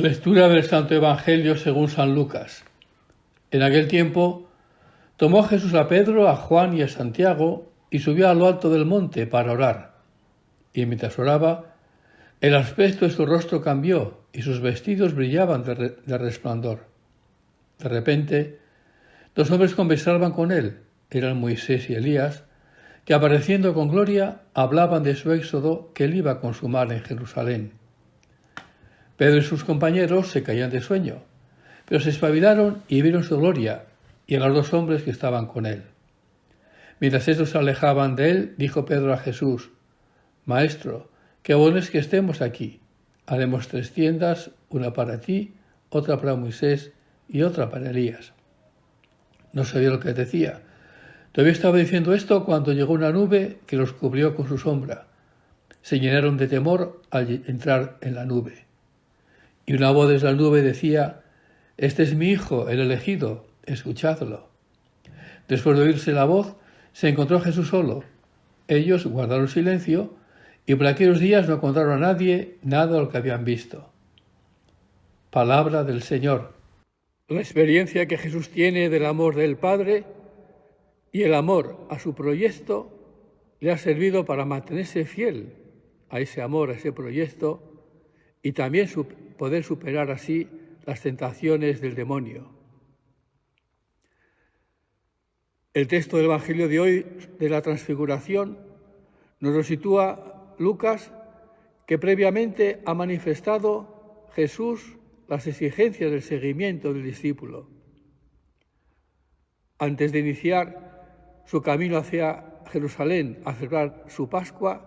Lectura del Santo Evangelio según San Lucas. En aquel tiempo tomó Jesús a Pedro, a Juan y a Santiago y subió a lo alto del monte para orar. Y mientras oraba, el aspecto de su rostro cambió y sus vestidos brillaban de resplandor. De repente, dos hombres conversaban con él, eran Moisés y Elías, que apareciendo con gloria hablaban de su éxodo que él iba a consumar en Jerusalén. Pedro y sus compañeros se caían de sueño, pero se espabilaron y vieron su gloria y a los dos hombres que estaban con él. Mientras estos se alejaban de él, dijo Pedro a Jesús: Maestro, qué bueno es que estemos aquí. Haremos 3 tiendas, una para ti, otra para Moisés y otra para Elías. No sabía lo que decía. Todavía estaba diciendo esto cuando llegó una nube que los cubrió con su sombra. Se llenaron de temor al entrar en la nube. Y una voz desde la nube decía: Este es mi Hijo, el elegido, escuchadlo. Después de oírse la voz, se encontró Jesús solo. Ellos guardaron silencio y por aquellos días no contaron a nadie nada de lo que habían visto. Palabra del Señor. La experiencia que Jesús tiene del amor del Padre y el amor a su proyecto le ha servido para mantenerse fiel a ese amor, a ese proyecto, y también poder superar así las tentaciones del demonio. El texto del Evangelio de hoy, de la Transfiguración, nos lo sitúa Lucas, que previamente ha manifestado Jesús las exigencias del seguimiento del discípulo. Antes de iniciar su camino hacia Jerusalén a celebrar su Pascua,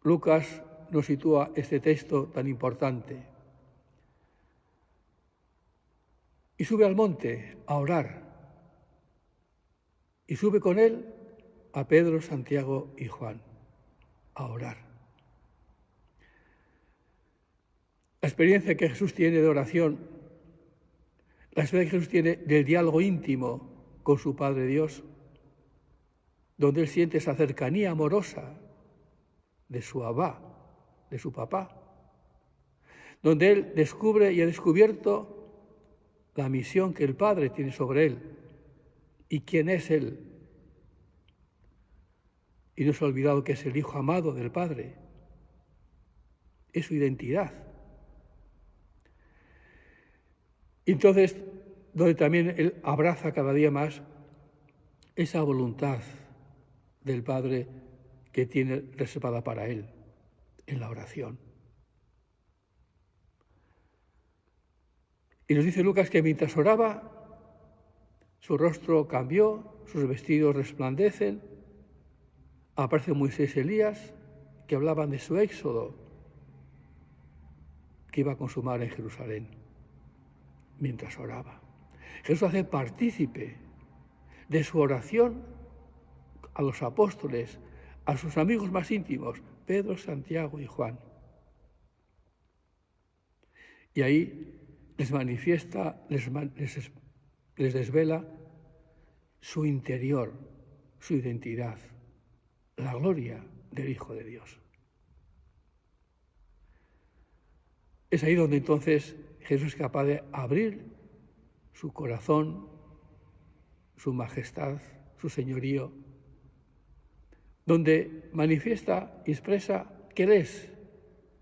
Lucas nos sitúa este texto tan importante. Y sube al monte a orar. Y sube con él a Pedro, Santiago y Juan a orar. La experiencia que Jesús tiene de oración, la experiencia que Jesús tiene del diálogo íntimo con su Padre Dios, donde él siente esa cercanía amorosa de su Abba, de su papá, donde él descubre y ha descubierto la misión que el Padre tiene sobre él y quién es él. Y no se ha olvidado que es el Hijo amado del Padre. Es su identidad. Y entonces, donde también él abraza cada día más esa voluntad del Padre que tiene reservada para él en la oración. Y nos dice Lucas que mientras oraba, su rostro cambió, sus vestidos resplandecen. Aparece Moisés y Elías, que hablaban de su éxodo, que iba a consumar en Jerusalén, mientras oraba. Jesús hace partícipe de su oración a los apóstoles, a sus amigos más íntimos, Pedro, Santiago y Juan. Y ahí les manifiesta, les desvela su interior, su identidad, la gloria del Hijo de Dios. Es ahí donde entonces Jesús es capaz de abrir su corazón, su majestad, su señorío, donde manifiesta y expresa que Él es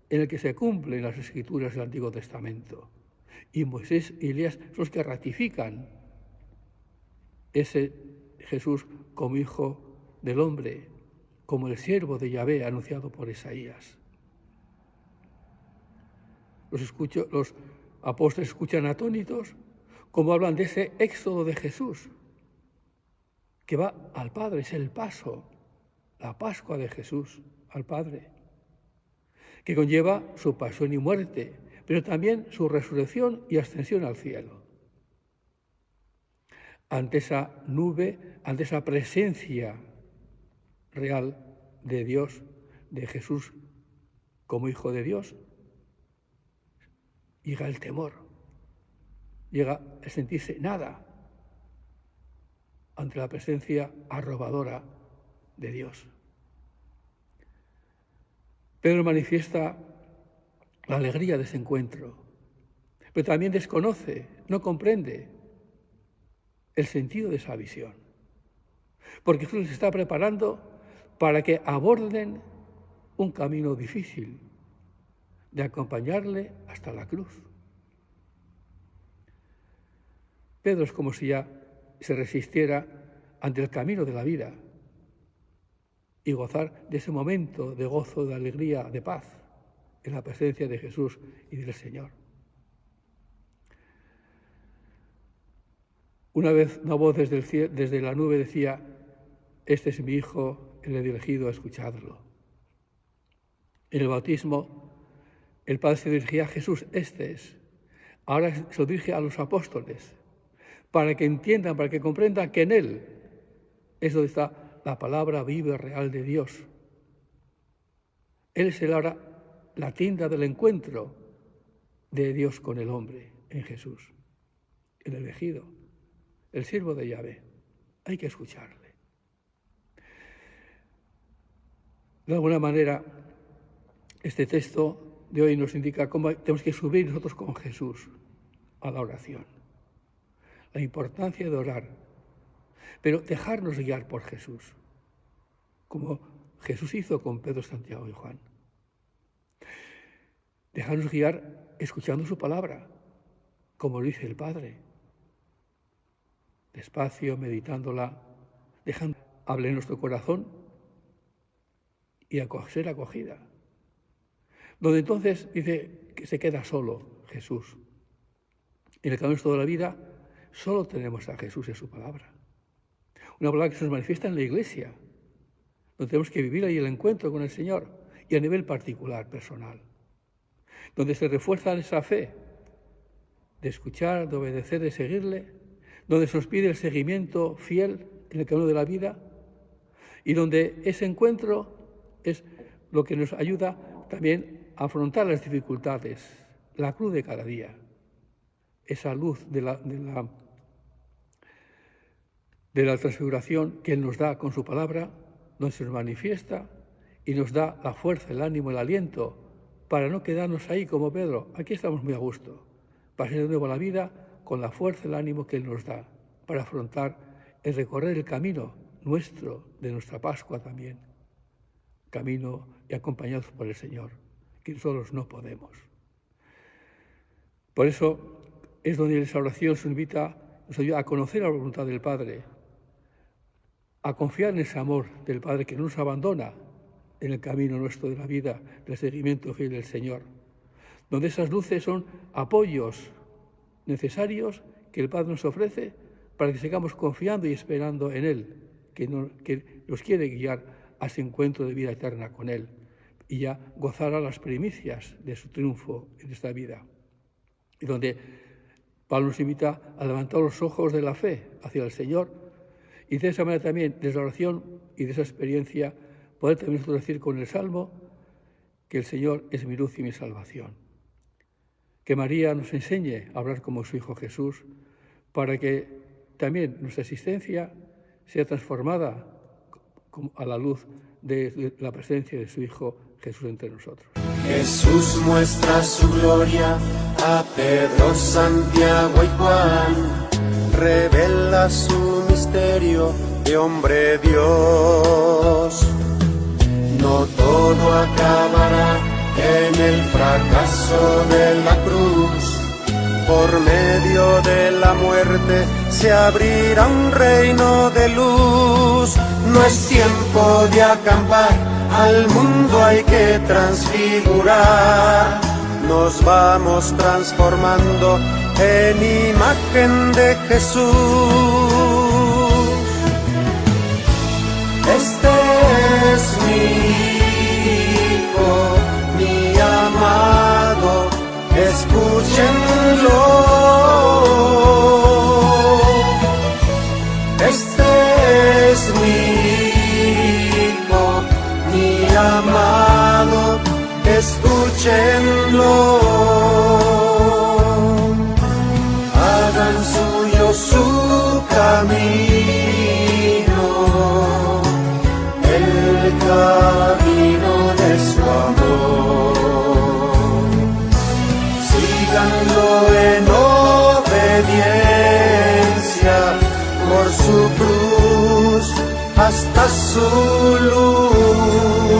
en el que se cumplen las Escrituras del Antiguo Testamento. Y Moisés y Elías son los que ratifican ese Jesús como Hijo del Hombre, como el siervo de Yahvé anunciado por Isaías. Los apóstoles escuchan atónitos cómo hablan de ese éxodo de Jesús, que va al Padre, es el paso, la Pascua de Jesús al Padre, que conlleva su pasión y muerte, pero también su resurrección y ascensión al cielo. Ante esa nube, ante esa presencia real de Dios, de Jesús como Hijo de Dios, llega el temor, llega el sentirse nada ante la presencia arrobadora de Dios. Pedro manifiesta la alegría de ese encuentro, pero también desconoce, no comprende el sentido de esa visión, porque Jesús les está preparando para que aborden un camino difícil de acompañarle hasta la cruz. Pedro es como si ya se resistiera ante el camino de la vida y gozar de ese momento de gozo, de alegría, de paz en la presencia de Jesús y del Señor. Una vez una voz desde la nube decía: este es mi Hijo, el elegido, escuchadlo. En el bautismo, el Padre se dirigía a Jesús, este es. Ahora se lo dirige a los apóstoles, para que entiendan, para que comprendan que en Él es donde está la palabra viva y real de Dios. Él es ahora la tienda del encuentro de Dios con el hombre en Jesús, el elegido, el siervo de Yahvé. Hay que escucharle. De alguna manera, este texto de hoy nos indica cómo tenemos que subir nosotros con Jesús a la oración. La importancia de orar, pero dejarnos guiar por Jesús, como Jesús hizo con Pedro, Santiago y Juan. Dejarnos guiar escuchando su palabra, como lo dice el Padre. Despacio, meditándola, dejando hable en nuestro corazón y ser acogida. Donde entonces dice que se queda solo Jesús. En el camino de toda la vida solo tenemos a Jesús en su palabra. Una palabra que se nos manifiesta en la Iglesia, donde tenemos que vivir ahí el encuentro con el Señor y a nivel particular, personal. Donde se refuerza esa fe de escuchar, de obedecer, de seguirle, donde se nos pide el seguimiento fiel en el camino de la vida y donde ese encuentro es lo que nos ayuda también a afrontar las dificultades, la cruz de cada día, esa luz de la transfiguración que Él nos da con su palabra, donde se nos manifiesta y nos da la fuerza, el ánimo, el aliento para no quedarnos ahí como Pedro. Aquí estamos muy a gusto, para ser de nuevo a la vida con la fuerza, el ánimo que Él nos da, para afrontar el recorrer el camino nuestro, de nuestra Pascua también, camino y acompañados por el Señor, que nosotros no podemos. Por eso es donde esa oración nos ayuda a conocer la voluntad del Padre, a confiar en ese amor del Padre que no nos abandona en el camino nuestro de la vida, del seguimiento fiel del Señor, donde esas luces son apoyos necesarios que el Padre nos ofrece para que sigamos confiando y esperando en Él, que nos quiere guiar a ese encuentro de vida eterna con Él y ya gozar a las primicias de su triunfo en esta vida. Y donde Pablo nos invita a levantar los ojos de la fe hacia el Señor y de esa manera también, desde la oración y de esa experiencia, poder también nosotros decir con el Salmo que el Señor es mi luz y mi salvación. Que María nos enseñe a hablar como su Hijo Jesús para que también nuestra existencia sea transformada a la luz de la presencia de su Hijo Jesús entre nosotros. Jesús muestra su gloria a Pedro, Santiago y Juan, revela su misterio de hombre Dios. No todo acabará en el fracaso de la cruz. Por medio de la muerte se abrirá un reino de luz. No es tiempo de acampar, al mundo hay que transfigurar. Nos vamos transformando en imagen de Jesús. Este es mi Hijo, mi amado, escúchenlo. Este es mi Hijo, mi amado, escúchenlo. Hagan suyo su camino, el camino de su amor. guiando en obediencia por su cruz hasta su luz.